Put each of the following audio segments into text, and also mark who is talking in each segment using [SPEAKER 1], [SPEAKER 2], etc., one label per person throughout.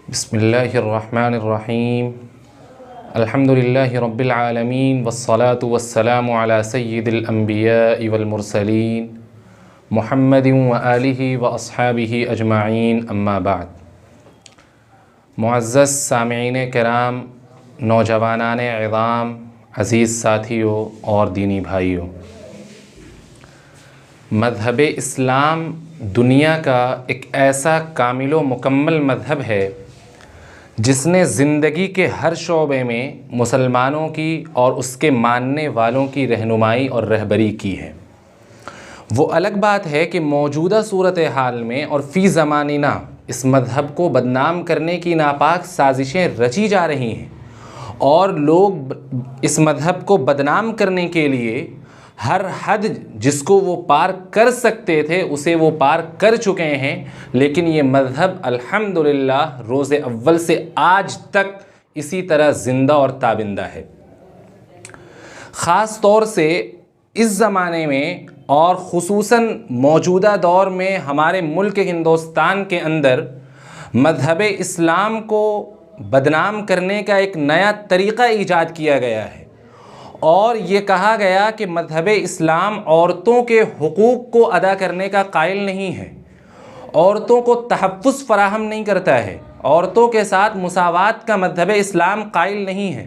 [SPEAKER 1] بسم اللہ الرحمن الرحیم الحمد للہ رب العالمین والصلاة والسلام علی سید الانبیاء والمرسلین محمد وآلہ واصحابہ اجمعین اما بعد۔ معزز سامعین کرام، نوجوانان عظام، عزیز ساتھیوں اور دینی بھائیوں، مذہب اسلام دنیا کا ایک ایسا کامل و مکمل مذہب ہے جس نے زندگی کے ہر شعبے میں مسلمانوں کی اور اس کے ماننے والوں کی رہنمائی اور رہبری کی ہے۔ وہ الگ بات ہے کہ موجودہ صورتحال میں اور فی زماننا اس مذہب کو بدنام کرنے کی ناپاک سازشیں رچی جا رہی ہیں، اور لوگ اس مذہب کو بدنام کرنے کے لیے ہر حد جس کو وہ پار کر سکتے تھے اسے وہ پار کر چکے ہیں، لیکن یہ مذہب الحمدللہ روز اول سے آج تک اسی طرح زندہ اور تابندہ ہے۔ خاص طور سے اس زمانے میں اور خصوصاً موجودہ دور میں ہمارے ملک ہندوستان کے اندر مذہب اسلام کو بدنام کرنے کا ایک نیا طریقہ ایجاد کیا گیا ہے، اور یہ کہا گیا کہ مذہب اسلام عورتوں کے حقوق کو ادا کرنے کا قائل نہیں ہے، عورتوں کو تحفظ فراہم نہیں کرتا ہے، عورتوں کے ساتھ مساوات کا مذہب اسلام قائل نہیں ہے۔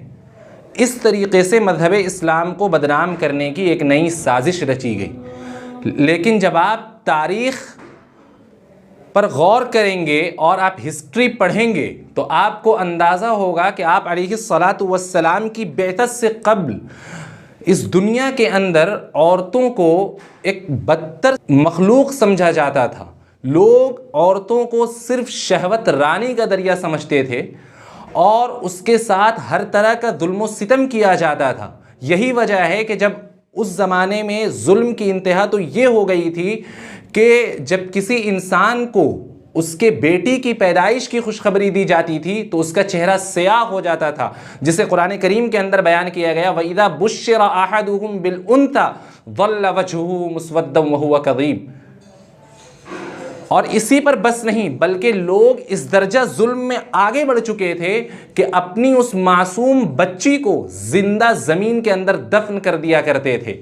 [SPEAKER 1] اس طریقے سے مذہب اسلام کو بدنام کرنے کی ایک نئی سازش رچی گئی۔ لیکن جب آپ تاریخ پر غور کریں گے اور آپ ہسٹری پڑھیں گے تو آپ کو اندازہ ہوگا کہ آپ علیہ الصلاۃ والسلام کی بعثت سے قبل اس دنیا کے اندر عورتوں کو ایک بدتر مخلوق سمجھا جاتا تھا۔ لوگ عورتوں کو صرف شہوت رانی کا ذریعہ سمجھتے تھے اور اس کے ساتھ ہر طرح کا ظلم و ستم کیا جاتا تھا۔ یہی وجہ ہے کہ جب اس زمانے میں ظلم کی انتہا تو یہ ہو گئی تھی کہ جب کسی انسان کو اس کے بیٹی کی پیدائش کی خوشخبری دی جاتی تھی تو اس کا چہرہ سیاہ ہو جاتا تھا، جسے قرآن کریم کے اندر بیان کیا گیا وَإِذَا بُشِّرَ أَحَدُهُمْ بِالْأُنْثَىٰ ظَلَّ وَجْهُهُ مُسْوَدًّا وَهُوَ كَظِيمٌ۔ اور اسی پر بس نہیں بلکہ لوگ اس درجہ ظلم میں آگے بڑھ چکے تھے کہ اپنی اس معصوم بچی کو زندہ زمین کے اندر دفن کر دیا کرتے تھے۔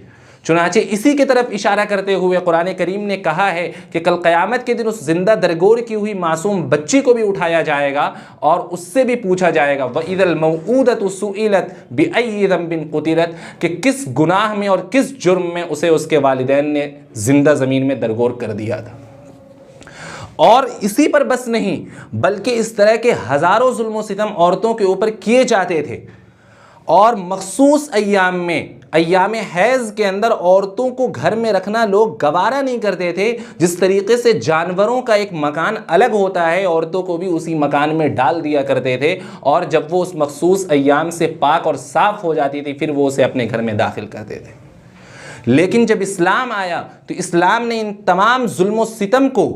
[SPEAKER 1] چنانچہ اسی کی طرف اشارہ کرتے ہوئے قرآن کریم نے کہا ہے کہ کل قیامت کے دن اس زندہ درگور کی ہوئی معصوم بچی کو بھی اٹھایا جائے گا اور اس سے بھی پوچھا جائے گا وَإِذَا الْمَوْءُودَةُ سُئِلَتْ بِأَيِّ ذَنبٍ قُتِلَتْ، کہ کس گناہ میں اور کس جرم میں اسے اس کے والدین نے زندہ زمین میں درگور کر دیا تھا۔ اور اسی پر بس نہیں بلکہ اس طرح کے ہزاروں ظلم و ستم عورتوں کے اوپر کیے جاتے تھے، اور مخصوص ایام میں ایام حیض کے اندر عورتوں کو گھر میں رکھنا لوگ گوارا نہیں کرتے تھے۔ جس طریقے سے جانوروں کا ایک مکان الگ ہوتا ہے عورتوں کو بھی اسی مکان میں ڈال دیا کرتے تھے، اور جب وہ اس مخصوص ایام سے پاک اور صاف ہو جاتی تھی پھر وہ اسے اپنے گھر میں داخل کرتے تھے۔ لیکن جب اسلام آیا تو اسلام نے ان تمام ظلم و ستم کو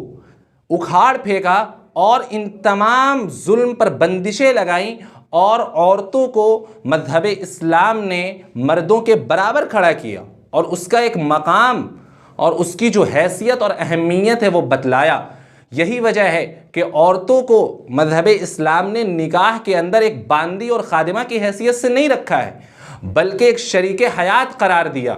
[SPEAKER 1] اکھاڑ پھینکا اور ان تمام ظلم پر بندشیں لگائیں، اور عورتوں کو مذہب اسلام نے مردوں کے برابر کھڑا کیا اور اس کا ایک مقام اور اس کی جو حیثیت اور اہمیت ہے وہ بتلایا۔ یہی وجہ ہے کہ عورتوں کو مذہب اسلام نے نکاح کے اندر ایک باندی اور خادمہ کی حیثیت سے نہیں رکھا ہے بلکہ ایک شریک حیات قرار دیا،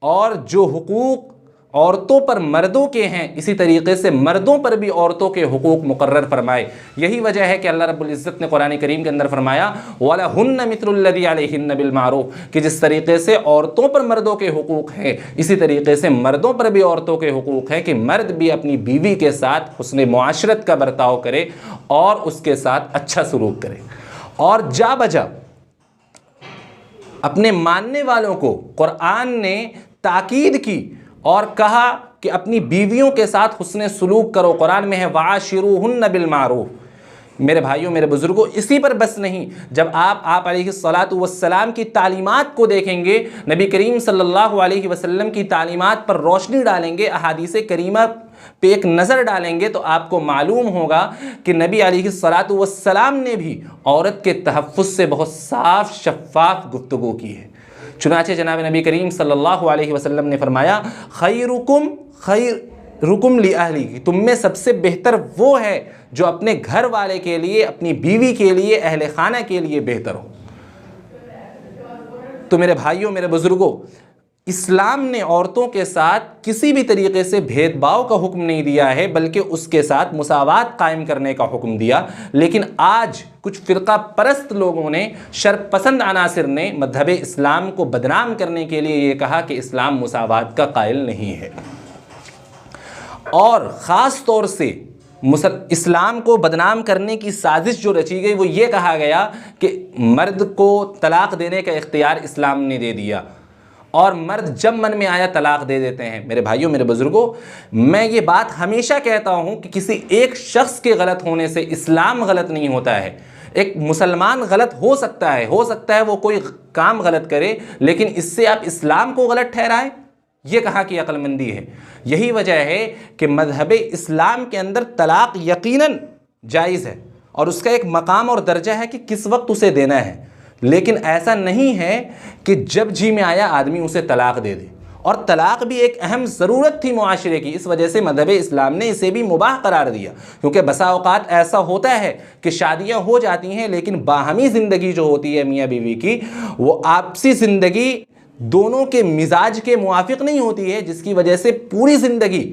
[SPEAKER 1] اور جو حقوق عورتوں پر مردوں کے ہیں اسی طریقے سے مردوں پر بھی عورتوں کے حقوق مقرر فرمائے۔ یہی وجہ ہے کہ اللہ رب العزت نے قرآن کریم کے اندر فرمایا وَلَهُنَّ مِثْلُ الَّذِي عَلَيْهِنَّ بِالْمَعْرُوفِ، کہ جس طریقے سے عورتوں پر مردوں کے حقوق ہیں اسی طریقے سے مردوں پر بھی عورتوں کے حقوق ہیں، کہ مرد بھی اپنی بیوی کے ساتھ حسن معاشرت کا برتاؤ کرے اور اس کے ساتھ اچھا سلوک کرے۔ اور جا بجا اپنے ماننے والوں کو قرآن نے تاکید کی اور کہا کہ اپنی بیویوں کے ساتھ حسن سلوک کرو۔ قرآن میں ہے وَعَاشِرُوهُنَّ بِالْمَعْرُوفِ۔ میرے بھائیوں، میرے بزرگوں، اسی پر بس نہیں، جب آپ علیہ الصلاۃ والسلام کی تعلیمات کو دیکھیں گے، نبی کریم صلی اللہ علیہ وسلم کی تعلیمات پر روشنی ڈالیں گے، احادیث کریمہ پہ ایک نظر ڈالیں گے تو آپ کو معلوم ہوگا کہ نبی علیہ الصلاۃ والسلام نے بھی عورت کے تحفظ سے بہت صاف شفاف گفتگو کی ہے۔ چنانچہ جناب نبی کریم صلی اللہ علیہ وسلم نے فرمایا خیرکم لأہلی کی، تم میں سب سے بہتر وہ ہے جو اپنے گھر والے کے لیے، اپنی بیوی کے لیے، اہل خانہ کے لیے بہتر ہو۔ تو میرے بھائیوں، میرے بزرگوں، اسلام نے عورتوں کے ساتھ کسی بھی طریقے سے بھید بھاؤ کا حکم نہیں دیا ہے، بلکہ اس کے ساتھ مساوات قائم کرنے کا حکم دیا۔ لیکن آج کچھ فرقہ پرست لوگوں نے، شر پسند عناصر نے مذہب اسلام کو بدنام کرنے کے لیے یہ کہا کہ اسلام مساوات کا قائل نہیں ہے، اور خاص طور سے اسلام کو بدنام کرنے کی سازش جو رچی گئی وہ یہ کہا گیا کہ مرد کو طلاق دینے کا اختیار اسلام نے دے دیا، اور مرد جب من میں آیا طلاق دے دیتے ہیں۔ میرے بھائیوں، میرے بزرگوں، میں یہ بات ہمیشہ کہتا ہوں کہ کسی ایک شخص کے غلط ہونے سے اسلام غلط نہیں ہوتا ہے۔ ایک مسلمان غلط ہو سکتا ہے وہ کوئی کام غلط کرے، لیکن اس سے آپ اسلام کو غلط ٹھہرائیں، یہ کہا کہ عقل مندی ہے۔ یہی وجہ ہے کہ مذہب اسلام کے اندر طلاق یقیناً جائز ہے، اور اس کا ایک مقام اور درجہ ہے کہ کس وقت اسے دینا ہے، لیکن ایسا نہیں ہے کہ جب جی میں آیا آدمی اسے طلاق دے دے۔ اور طلاق بھی ایک اہم ضرورت تھی معاشرے کی، اس وجہ سے مذہب اسلام نے اسے بھی مباح قرار دیا، کیونکہ بسا اوقات ایسا ہوتا ہے کہ شادیاں ہو جاتی ہیں لیکن باہمی زندگی جو ہوتی ہے میاں بیوی کی، وہ آپسی زندگی دونوں کے مزاج کے موافق نہیں ہوتی ہے، جس کی وجہ سے پوری زندگی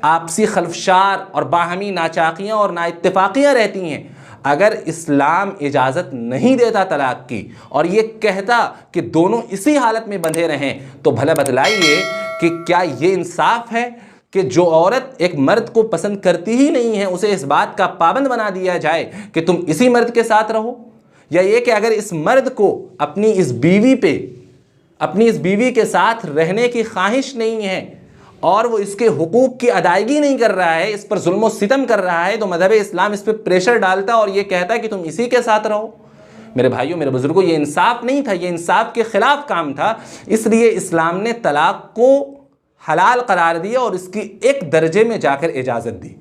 [SPEAKER 1] آپسی خلفشار اور باہمی ناچاقیاں اور نااتفاقیاں رہتی ہیں۔ اگر اسلام اجازت نہیں دیتا طلاق کی اور یہ کہتا کہ دونوں اسی حالت میں بندھے رہیں، تو بھلا بتلائیے کہ کیا یہ انصاف ہے کہ جو عورت ایک مرد کو پسند کرتی ہی نہیں ہے اسے اس بات کا پابند بنا دیا جائے کہ تم اسی مرد کے ساتھ رہو؟ یا یہ کہ اگر اس مرد کو اپنی اس بیوی کے ساتھ رہنے کی خواہش نہیں ہے اور وہ اس کے حقوق کی ادائیگی نہیں کر رہا ہے، اس پر ظلم و ستم کر رہا ہے، تو مذہب اسلام اس پہ پریشر ڈالتا اور یہ کہتا کہ تم اسی کے ساتھ رہو؟ میرے بھائیوں، میرے بزرگوں، یہ انصاف نہیں تھا، یہ انصاف کے خلاف کام تھا۔ اس لیے اسلام نے طلاق کو حلال قرار دیا اور اس کی ایک درجے میں جا کر اجازت دی،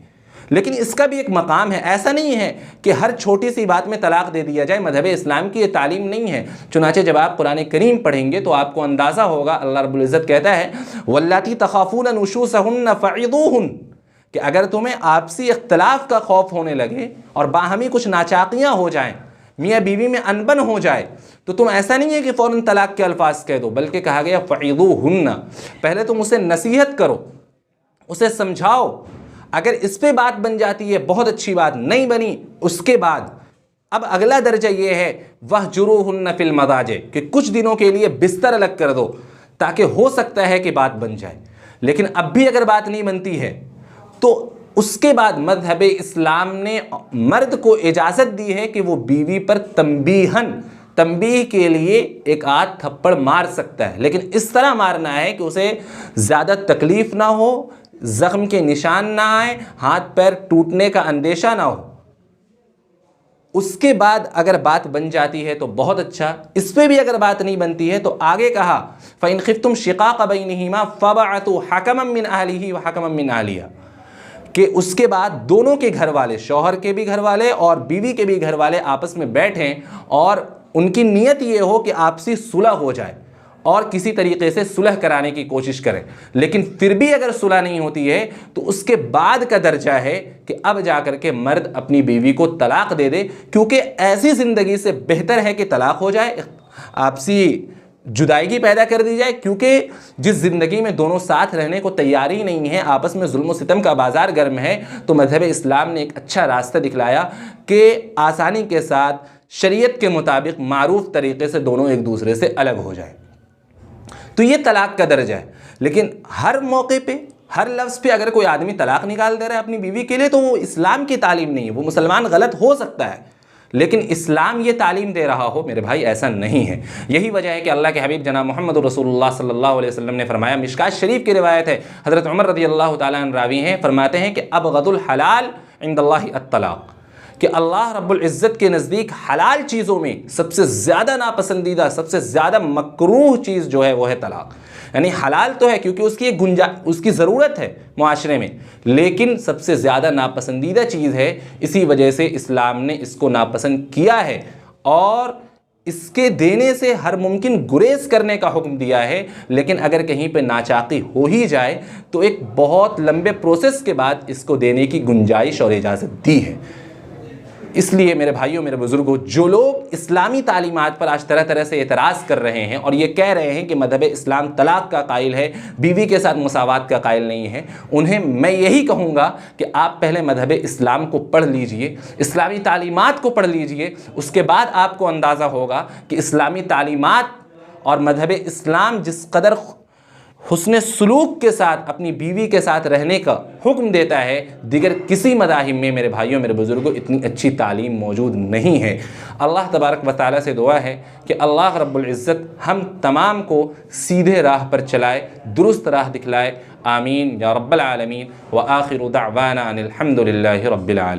[SPEAKER 1] لیکن اس کا بھی ایک مقام ہے۔ ایسا نہیں ہے کہ ہر چھوٹی سی بات میں طلاق دے دیا جائے، مذہب اسلام کی یہ تعلیم نہیں ہے۔ چنانچہ جب آپ قرآن کریم پڑھیں گے تو آپ کو اندازہ ہوگا، اللہ رب العزت کہتا ہے وَاللَّاتِي تَخَافُونَ نُشُوزَهُنَّ فَعِظُوهُنَّ، کہ اگر تمہیں آپسی اختلاف کا خوف ہونے لگے اور باہمی کچھ ناچاقیاں ہو جائیں، میاں بیوی میں انبن ہو جائے، تو تم ایسا نہیں ہے کہ فوراً طلاق کے الفاظ کہہ دو، بلکہ کہا گیا فَعِظُوهُنَّ، پہلے تم اسے نصیحت کرو، اسے سمجھاؤ۔ اگر اس پہ بات بن جاتی ہے بہت اچھی بات، نہیں بنی اس کے بعد اب اگلا درجہ یہ ہے وَاهْجُرُوهُنَّ فِي الْمَضَاجِعِ، کہ کچھ دنوں کے لیے بستر الگ کر دو تاکہ ہو سکتا ہے کہ بات بن جائے۔ لیکن اب بھی اگر بات نہیں بنتی ہے تو اس کے بعد مذہب اسلام نے مرد کو اجازت دی ہے کہ وہ بیوی پر تنبیہ کے لیے ایک آدھ تھپڑ مار سکتا ہے، لیکن اس طرح مارنا ہے کہ اسے زیادہ تکلیف نہ ہو، زخم کے نشان نہ آئے، ہاتھ پیر ٹوٹنے کا اندیشہ نہ ہو۔ اس کے بعد اگر بات بن جاتی ہے تو بہت اچھا، اس پہ بھی اگر بات نہیں بنتی ہے تو آگے کہا فَإِنْ خِفْتُمْ شِقَاقَ بَيْنِهِمَا فَابْعَثُوا حَكَمًا مِّنْ أَهْلِهِ وَحَكَمًا مِّنْ أَهْلِهَا، کہ اس کے بعد دونوں کے گھر والے، شوہر کے بھی گھر والے اور بیوی کے بھی گھر والے آپس میں بیٹھیں اور ان کی نیت یہ ہو کہ آپسی صلح ہو جائے اور کسی طریقے سے صلح کرانے کی کوشش کریں۔ لیکن پھر بھی اگر صلح نہیں ہوتی ہے تو اس کے بعد کا درجہ ہے کہ اب جا کر کے مرد اپنی بیوی کو طلاق دے دے، کیونکہ ایسی زندگی سے بہتر ہے کہ طلاق ہو جائے، آپسی جدائیگی پیدا کر دی جائے، کیونکہ جس زندگی میں دونوں ساتھ رہنے کو تیار ہی نہیں ہے، آپس میں ظلم و ستم کا بازار گرم ہے، تو مذہب اسلام نے ایک اچھا راستہ دکھلایا کہ آسانی کے ساتھ شریعت کے مطابق معروف طریقے سے دونوں ایک دوسرے سے الگ ہو جائیں۔ تو یہ طلاق کا درجہ ہے۔ لیکن ہر موقع پہ، ہر لفظ پہ اگر کوئی آدمی طلاق نکال دے رہا ہے اپنی بیوی کے لیے تو وہ اسلام کی تعلیم نہیں ہے، وہ مسلمان غلط ہو سکتا ہے لیکن اسلام یہ تعلیم دے رہا ہو، میرے بھائی ایسا نہیں ہے۔ یہی وجہ ہے کہ اللہ کے حبیب جناب محمد رسول اللہ صلی اللہ علیہ وسلم نے فرمایا، مشکات شریف کی روایت ہے، حضرت عمر رضی اللہ تعالیٰ عنہ راوی ہیں، فرماتے ہیں کہ ابغض الحلال عند اللہ الطلاق، کہ اللہ رب العزت کے نزدیک حلال چیزوں میں سب سے زیادہ ناپسندیدہ، سب سے زیادہ مکروہ چیز جو ہے وہ ہے طلاق۔ یعنی حلال تو ہے کیونکہ اس کی ضرورت ہے معاشرے میں، لیکن سب سے زیادہ ناپسندیدہ چیز ہے، اسی وجہ سے اسلام نے اس کو ناپسند کیا ہے اور اس کے دینے سے ہر ممکن گریز کرنے کا حکم دیا ہے، لیکن اگر کہیں پہ ناچاقی ہو ہی جائے تو ایک بہت لمبے پروسیس کے بعد اس کو دینے کی گنجائش اور اجازت دی ہے۔ اس لیے میرے بھائیوں، میرے بزرگوں، جو لوگ اسلامی تعلیمات پر آج طرح طرح سے اعتراض کر رہے ہیں اور یہ کہہ رہے ہیں کہ مذہب اسلام طلاق کا قائل ہے، بیوی کے ساتھ مساوات کا قائل نہیں ہے، انہیں میں یہی کہوں گا کہ آپ پہلے مذہب اسلام کو پڑھ لیجئے، اسلامی تعلیمات کو پڑھ لیجئے، اس کے بعد آپ کو اندازہ ہوگا کہ اسلامی تعلیمات اور مذہب اسلام جس قدر حسن سلوک کے ساتھ اپنی بیوی کے ساتھ رہنے کا حکم دیتا ہے، دیگر کسی مذاہب میں میرے بھائیوں، میرے بزرگوں، اتنی اچھی تعلیم موجود نہیں ہے۔ اللہ تبارک و تعالیٰ سے دعا ہے کہ اللہ رب العزت ہم تمام کو سیدھے راہ پر چلائے، درست راہ دکھلائے۔ آمین یا رب العالمین۔ وآخر دعوانا ان الحمد للہ رب العالمین۔